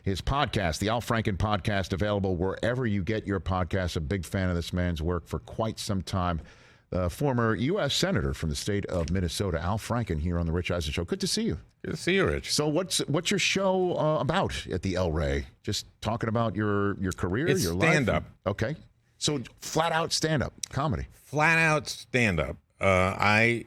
His podcast, the Al Franken Podcast, available wherever you get your podcasts. A big fan of this man's work for quite some time. Former U.S. Senator from the state of Minnesota, Al Franken, here on the Rich Eisen Show. Good to see you. Good to see you, Rich. So what's your show about at the El Rey? Just talking about your career, It's your life? stand-up. Okay. So flat-out stand-up comedy. Flat-out stand-up. I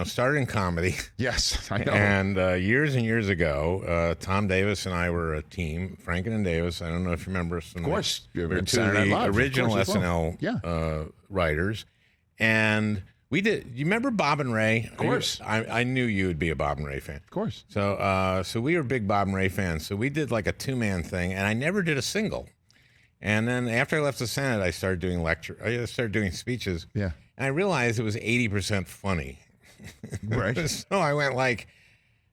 started in comedy. Yes, I know. And years and years ago, Tom Davis and I were a team, Franken and Davis. I don't know if you remember us. Of course. We were two of the original SNL writers. And we did. You remember Bob and Ray? Of course. I knew you would be a Bob and Ray fan. Of course. So we were big Bob and Ray fans. So we did like a two-man thing, and I never did a single. And then after I left the Senate, I started doing I started doing speeches. Yeah. And I realized it was 80% funny. Right. So I went like,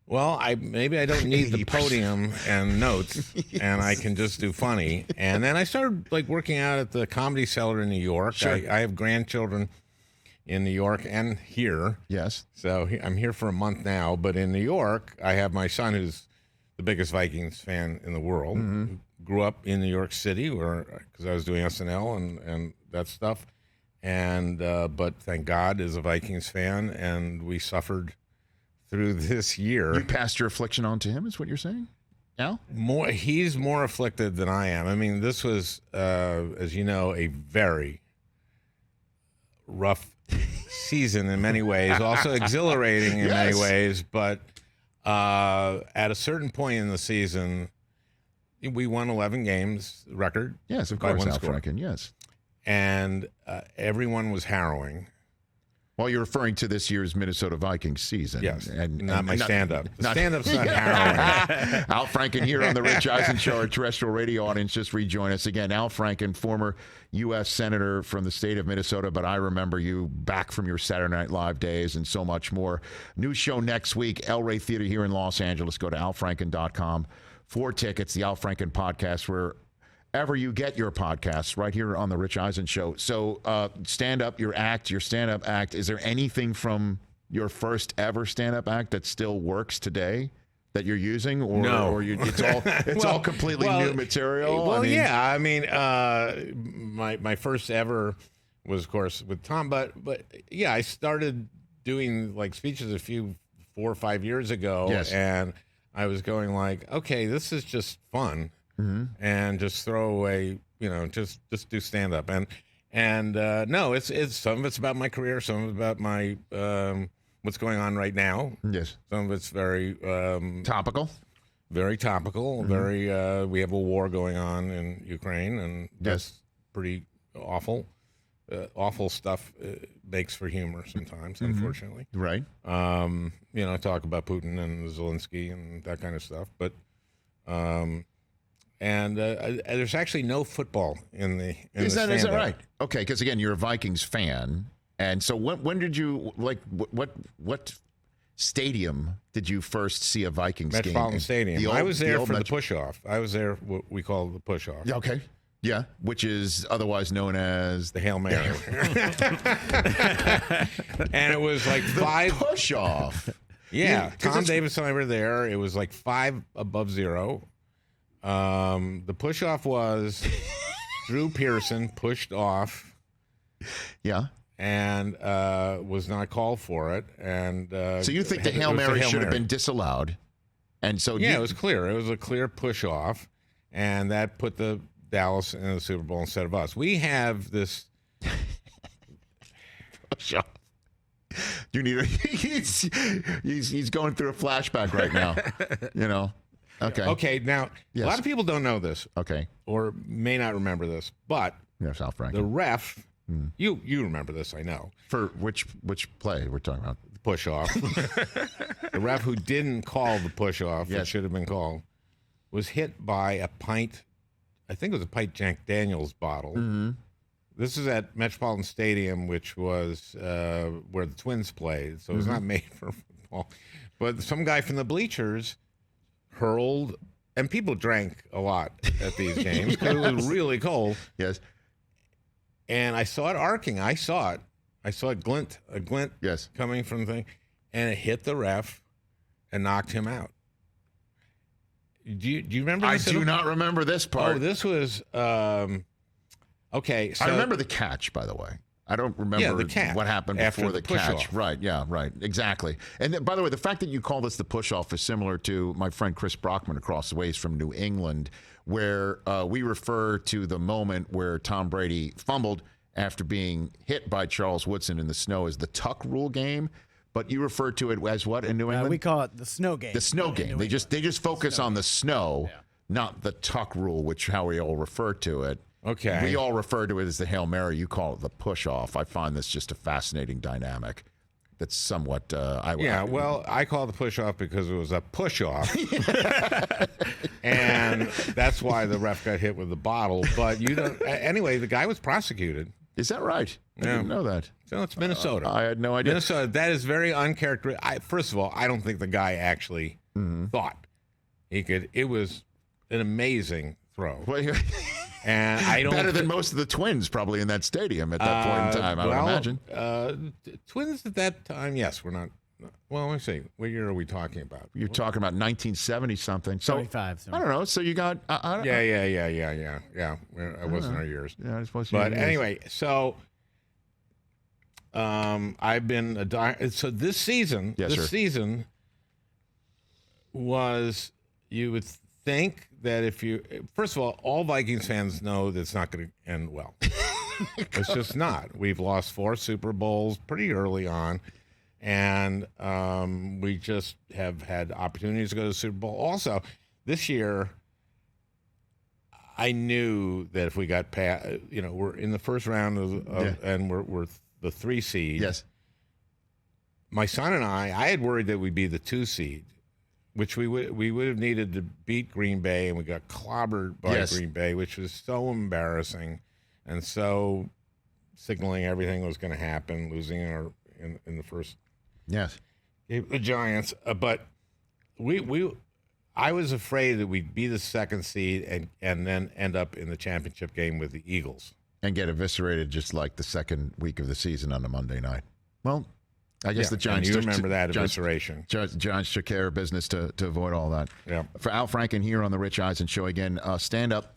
well, maybe I don't need the podium and notes, and I can just do funny. And then I started like working out at the Comedy Cellar in New York. Sure. I have grandchildren in New York and here. Yes. So I'm here for a month now. But in New York, I have my son, who's the biggest Vikings fan in the world. Mm-hmm. Grew up in New York City, because I was doing SNL and that stuff. And but thank God is a Vikings fan, and we suffered through this year. You passed your affliction on to him, is what you're saying? Al? He's more afflicted than I am. I mean, this was, as you know, a very rough season in many ways, also exhilarating in many ways. But at a certain point in the season, we won 11 games, record. Yes, of course, Al Franken, yes. And everyone was harrowing. Well, you're referring to this year's Minnesota Vikings season. Yes, and not my stand-up. The stand-up's not harrowing. Al Franken here on the Rich Eisen Show. Our terrestrial radio audience just rejoin us again. Al Franken, former U.S. Senator from the state of Minnesota, but I remember you back from your Saturday Night Live days and so much more. New show next week, El Rey Theater here in Los Angeles. Go to alfranken.com for tickets. The Al Franken Podcast, wherever you get your podcasts, right here on the Rich Eisen Show. So stand-up, your stand-up act, is there anything from your first ever stand-up act that still works today that you're using? Or, no. Or it's all completely new material? Well, I mean, my first ever was, of course, with Tom. But yeah, I started doing like speeches 4 or 5 years ago. Yes. And I was going like, okay, this is just fun. Mm-hmm. And just throw away, just do stand up. And no, it's some of it's about my career, some of it's about my what's going on right now. Yes. Some of it's very topical. Very topical. Mm-hmm. Very we have a war going on in Ukraine, and that's pretty awful. Awful stuff makes for humor sometimes, mm-hmm. unfortunately. Right. Talk about Putin and Zelensky and that kind of stuff, but and there's actually no football in the is that stand-up. right? Okay, because again, you're a Vikings fan, and so when did you what stadium did you first see a Vikings game? Metropolitan Stadium. I was there for the push-off. I was there what we call the push-off. Okay. Yeah, which is otherwise known as the Hail Mary. And it was like the push-off. Yeah, Tom Davis and I were there. It was like 5 above 0. The push-off was Drew Pearson pushed off. Yeah. And was not called for it. And so you think the Hail Mary should have been disallowed? And so it was clear. It was a clear push-off, and that put the Dallas in the Super Bowl instead of us. We have this. You need he's going through a flashback right now. Okay. Okay. Now a lot of people don't know this. Okay. Or may not remember this, but Al Franken. The ref. You remember this? I know. For which play we're talking about? The push off. The ref who didn't call the push off, that should have been called, was hit by a pint. I think it was a pint Jack Daniels bottle. Mm-hmm. This is at Metropolitan Stadium, which was where the Twins played, so it was not made for football. But some guy from the bleachers hurled, and people drank a lot at these games because it was really cold. Yes. And I saw it arcing. I saw it. I saw a glint coming from the thing, and it hit the ref and knocked him out. Do you remember I this? do not remember this part. Oh, this was okay. So, I remember the catch, by the way. I don't remember the catch what happened after before the the catch. push-off. Right, yeah, right, exactly. And by the way, the fact that you call this the push-off is similar to my friend Chris Brockman across the ways from New England, where we refer to the moment where Tom Brady fumbled after being hit by Charles Woodson in the snow as the tuck rule game. But you refer to it as what in New England? We call it the snow game. The snow game. They just focus on the snow, not the tuck rule, which how we all refer to it. Okay. We all refer to it as the Hail Mary. You call it the push-off. I find this just a fascinating dynamic that's somewhat... well, I call it the push-off because it was a push-off. And that's why the ref got hit with the bottle. But anyway, the guy was prosecuted. Is that right? I didn't know that. So it's Minnesota. I had no idea. Minnesota, that is very uncharacteristic. First of all, I don't think the guy actually thought he could. It was an amazing throw. And I don't better than most of the Twins probably in that stadium at that point in time, I would imagine. Twins at that time, yes, we're not. Well, let me see. What year are we talking about? You're talking about 1970 something. So 75. I don't know. So you got Yeah. It wasn't our years. Yeah, I suppose. But anyway, so I've been so this season. Yes, this sir. season was, you would think that if you, first of all Vikings fans know that it's not going to end well. It's just not. We've lost 4 Super Bowls pretty early on, and we just have had opportunities to go to the Super Bowl. Also, this year, I knew that if we got past, we're in the first round and we're the 3 seed. Yes. My son and I had worried that we'd be the 2 seed, which we would have needed to beat Green Bay, and we got clobbered by Green Bay, which was so embarrassing, and so signaling everything was going to happen, losing in the first. Yes. The Giants, but I was afraid that we'd be the 2nd seed and then end up in the championship game with the Eagles and get eviscerated just like the second week of the season on a Monday night. Well, I guess the Giants. And you remember that evisceration. Giants took care of business to avoid all that. Yeah. For Al Franken here on the Rich Eisen Show again. Stand-up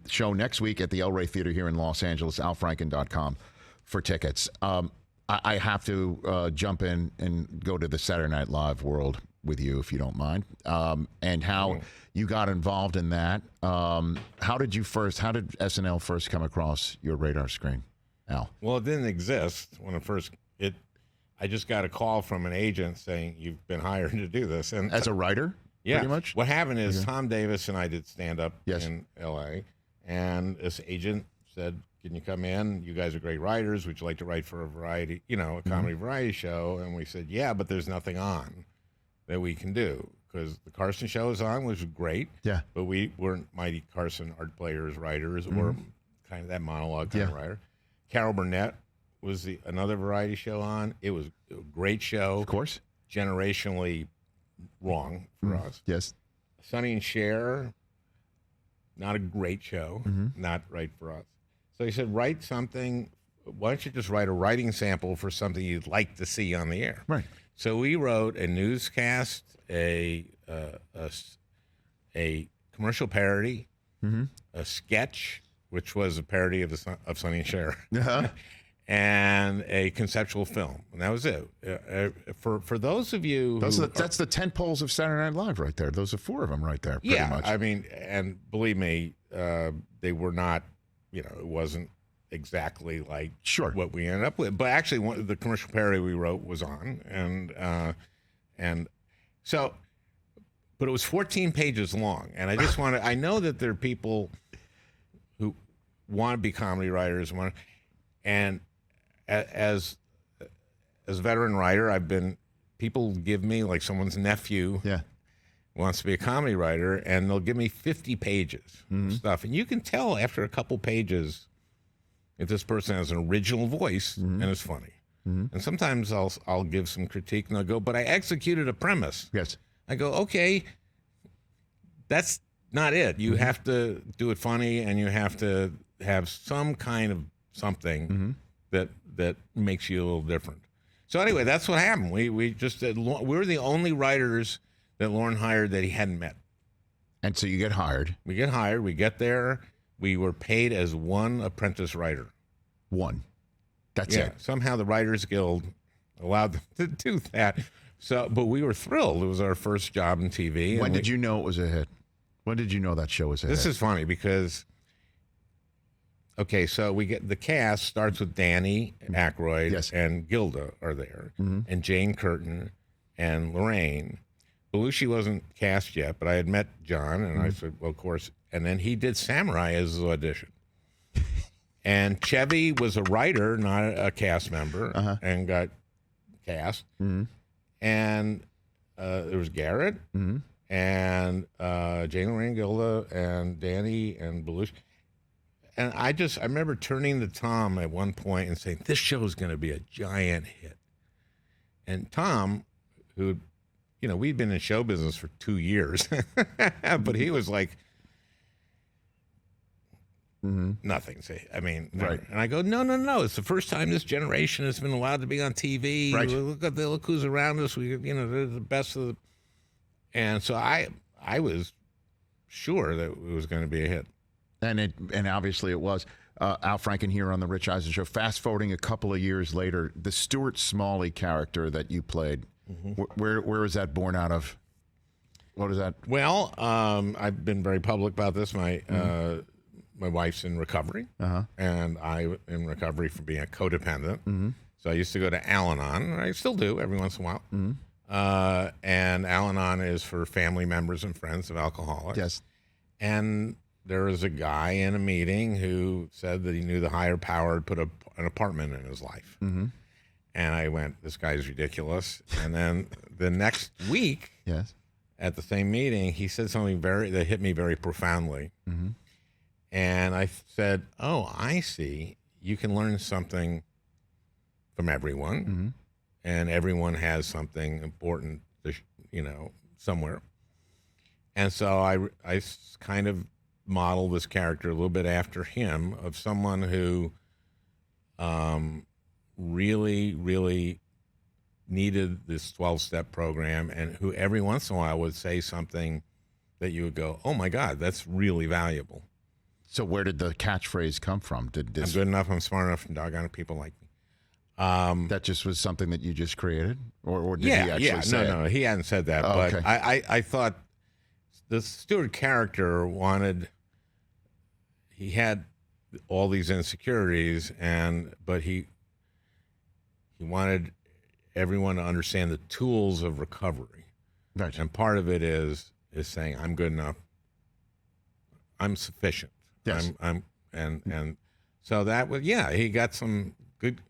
show next week at the El Rey Theater here in Los Angeles. AlFranken.com for tickets. I have to jump in and go to the Saturday Night Live world with you, if you don't mind, and how you got involved in that. How did SNL first come across your radar screen, Al? Well, it didn't exist when I just got a call from an agent saying you've been hired to do this, and as a writer, pretty much. What happened is Tom Davis and I did stand up Yes. in L.A., and this agent said, "Can you come in? You guys are great writers. Would you like to write for a variety, a comedy variety show?" And we said, "Yeah, but there's nothing on that we can do because the Carson show is on, which was great. Yeah, but we weren't Mighty Carson art players, writers, or kind of that monologue kind of writer. Carol Burnett was another variety show on. It was a great show. Of course. Generationally wrong for us. Yes. Sonny and Cher, not a great show. Not right for us. So he said, write something. Why don't you just write a writing sample for something you'd like to see on the air? Right. So we wrote a newscast, a commercial parody, a sketch, which was a parody of Sonny and Cher, and a conceptual film, and that was it. For those of you, that's the 10 poles of Saturday Night Live right there. Those are 4 of them right there. Pretty much. I mean, and believe me, they were not. It wasn't exactly like what we ended up with. But actually, the commercial parody we wrote was on, and so, but it was 14 pages long, and I just want to. I know that there are people who want to be comedy writers, and as a veteran writer, people give me, like, someone's nephew wants to be a comedy writer, and they'll give me 50 pages of stuff, and you can tell after a couple pages if this person has an original voice and is funny. And sometimes I'll give some critique, and they'll go, "But I executed a premise." Yes. I go, "Okay, that's not it. You have to do it funny, and you have to have some kind of something that makes you a little different." So anyway, that's what happened. We were the only writers that Lorne hired that he hadn't met. And so you get hired. We get hired. We get there. We were paid as one apprentice writer. One. That's it. Somehow the Writers Guild allowed them to do that. So, but we were thrilled. It was our first job in TV. When did you know it was a hit? When did you know that show was a hit? This is funny because, okay, so we get the cast starts with Danny Aykroyd and Gilda are there, and Jane Curtin and Lorraine. Belushi wasn't cast yet, but I had met John, and I said, well, of course. And then he did Samurai as his audition. And Chevy was a writer, not a cast member, and got cast. And there was Garrett and Jane Lorraine Gilda and Danny and Belushi. And I remember turning to Tom at one point and saying, this show is going to be a giant hit. And Tom, who, we'd been in show business for 2 years, but he was like, nothing. I mean, right. And I go, no. It's the first time this generation has been allowed to be on TV. Right. Look who's around us. They're the best of the. And so I was sure that it was going to be a hit. And obviously it was. Al Franken here on the Rich Eisen Show. Fast forwarding a couple of years later, the Stuart Smalley character that you played, where was that born out of? What is that? Well, I've been very public about this. My wife's in recovery, and I'm in recovery from being a codependent. So I used to go to Al-Anon, and I still do every once in a while. And Al-Anon is for family members and friends of alcoholics. Yes. And there was a guy in a meeting who said that he knew the higher power had put an apartment in his life. And I went, this guy's ridiculous. And then the next week, at the same meeting, he said something that hit me very profoundly. And I said, oh, I see. You can learn something from everyone, and everyone has something important, somewhere. And so I kind of modeled this character a little bit after him, of someone who really, really needed this 12-step program, and who every once in a while would say something that you would go, oh, my God, that's really valuable. So where did the catchphrase come from? I'm good enough, I'm smart enough, and doggone it, people like me. That just was something that you just created? Or did he actually say it? No, he hadn't said that. But okay. I thought the Stuart character he had all these insecurities, but he wanted everyone to understand the tools of recovery. Right. And part of it is saying, I'm good enough, I'm sufficient. Yes. And so that was, he got some good,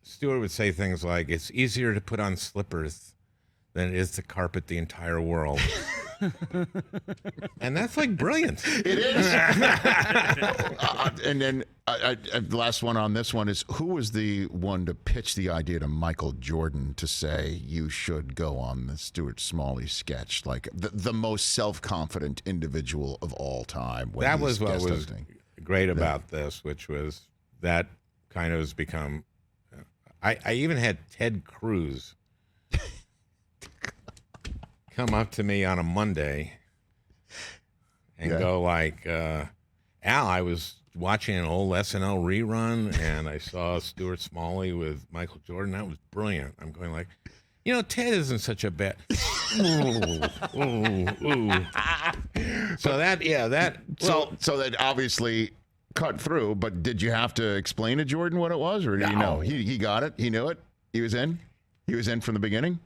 Stuart would say things like, it's easier to put on slippers than it is to carpet the entire world. And that's like brilliant. It is. And then the last one on this one is, who was the one to pitch the idea to Michael Jordan to say you should go on the Stuart Smalley sketch, like the most self-confident individual of all time? That was what was great about this, which was that kind of has become. I even had Ted Cruz come up to me on a Monday and go like, Al, I was watching an old SNL rerun and I saw Stuart Smalley with Michael Jordan. That was brilliant. I'm going like, Ted isn't such a bad. So that obviously cut through, but did you have to explain to Jordan what it was, or did you know? He got it. He knew it. He was in. He was in from the beginning.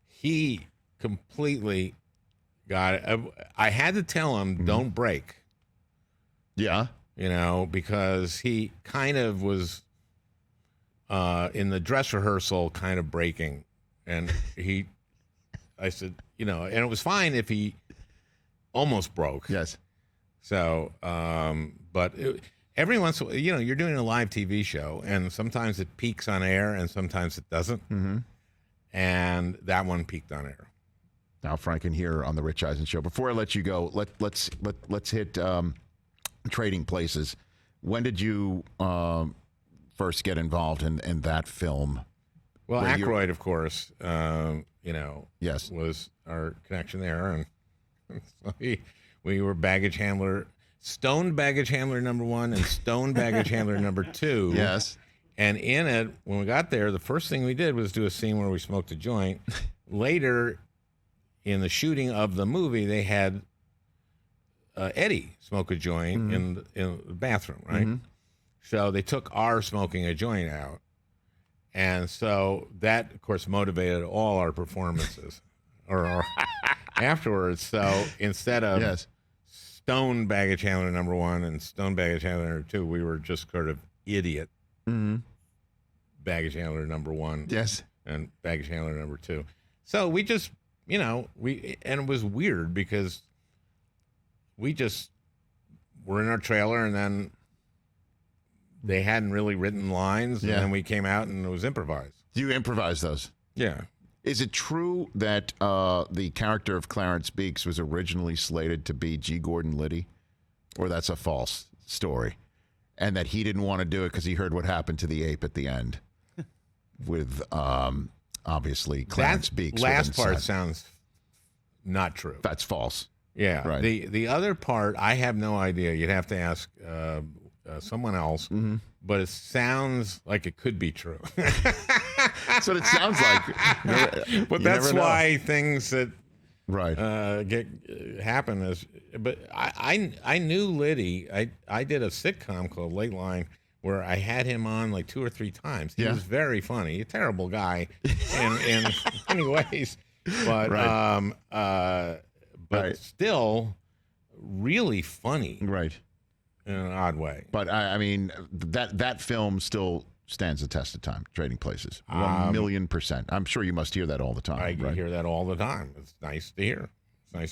He completely got it. I had to tell him, don't break. Yeah. Because he kind of was in the dress rehearsal kind of breaking. And I said, and it was fine if he almost broke. Yes. So, but every once in a while, you're doing a live TV show, and sometimes it peaks on air and sometimes it doesn't. And that one peaked on air. Al Franken here on the Rich Eisen Show. Before I let you go, let's hit Trading Places. When did you first get involved in that film? Well, Aykroyd, of course, yes, was our connection there, and so we were baggage handler, stoned baggage handler number 1 and stoned baggage handler number 2. Yes. And in it, when we got there, the first thing we did was do a scene where we smoked a joint. Later, in the shooting of the movie, they had Eddie smoke a joint in the bathroom, right? Mm-hmm. So they took our smoking a joint out. And so that, of course, motivated all our performances or afterwards. So instead of stone baggage handler number 1 and stone baggage handler number 2, we were just sort of idiot baggage handler number 1 and baggage handler number 2. So we just, and it was weird because we just were in our trailer and then they hadn't really written lines, and then we came out and it was improvised. You improvised those? Yeah. Is it true that the character of Clarence Beeks was originally slated to be G. Gordon Liddy? Or that's a false story? And that he didn't want to do it because he heard what happened to the ape at the end with, obviously, Clarence Beeks. Last part sounds not true. That's false. Yeah. Right. The other part, I have no idea. You'd have to ask someone else, but it sounds like it could be true. That's what it sounds like. But that's why things that get happen is. But I knew Liddy. I did a sitcom called Late Line where I had him on like 2 or 3 times. He was very funny. A terrible guy in many ways, but still really funny. Right. In an odd way. But I mean, that film still stands the test of time. Trading Places, 1,000,000%. I'm sure you must hear that all the time. I hear that all the time. It's nice to hear.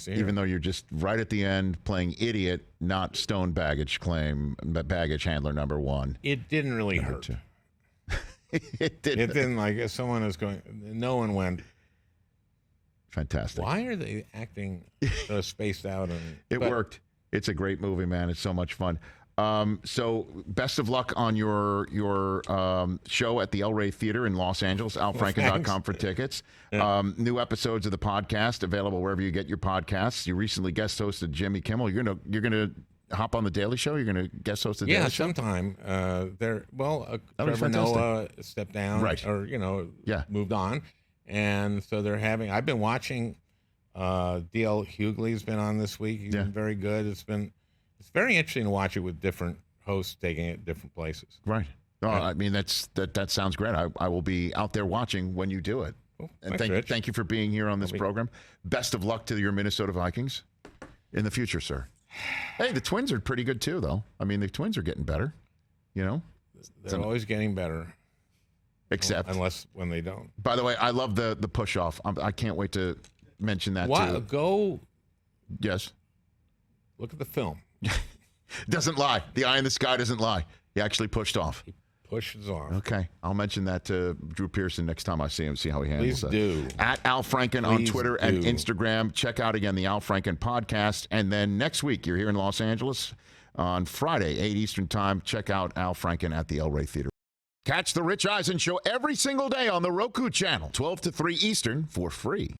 Even though you're just right at the end playing idiot, not stone baggage handler number 1. It didn't really hurt. It didn't. Like someone is going. No one went. Fantastic. Why are they acting so spaced out? It worked. It's a great movie, man. It's so much fun. So best of luck on your show at the El Rey Theater in Los Angeles. AlFranken.com for tickets. New episodes of the podcast available wherever you get your podcasts. You recently guest hosted Jimmy Kimmel. You're gonna hop on the Daily Show. You're gonna guest host the Daily Show. Yeah, sometime. Trevor Noah stepped down, or moved on, and so they're having. I've been watching. D.L. Hughley's been on this week. He's been very good. It's very interesting to watch it with different hosts taking it different places. Right. Oh, I mean, that sounds great. I will be out there watching when you do it. Well, and thank you for being here on this program. Best of luck to your Minnesota Vikings in the future, sir. Hey, the Twins are pretty good too, though. I mean, the Twins are getting better. They're always getting better. Except unless when they don't. By the way, I love the push off. I can't wait to mention that too. Go. Yes. Look at the film. Doesn't lie. The eye in the sky doesn't lie. He actually pushed off. He pushes off. Okay. I'll mention that to Drew Pearson next time I see him, see how he handles it. Please do. At Al Franken on Twitter and Instagram. Check out again the Al Franken podcast. And then next week, you're here in Los Angeles on Friday, 8 Eastern time. Check out Al Franken at the El Rey Theater. Catch the Rich Eisen Show every single day on the Roku channel, 12 to 3 Eastern for free.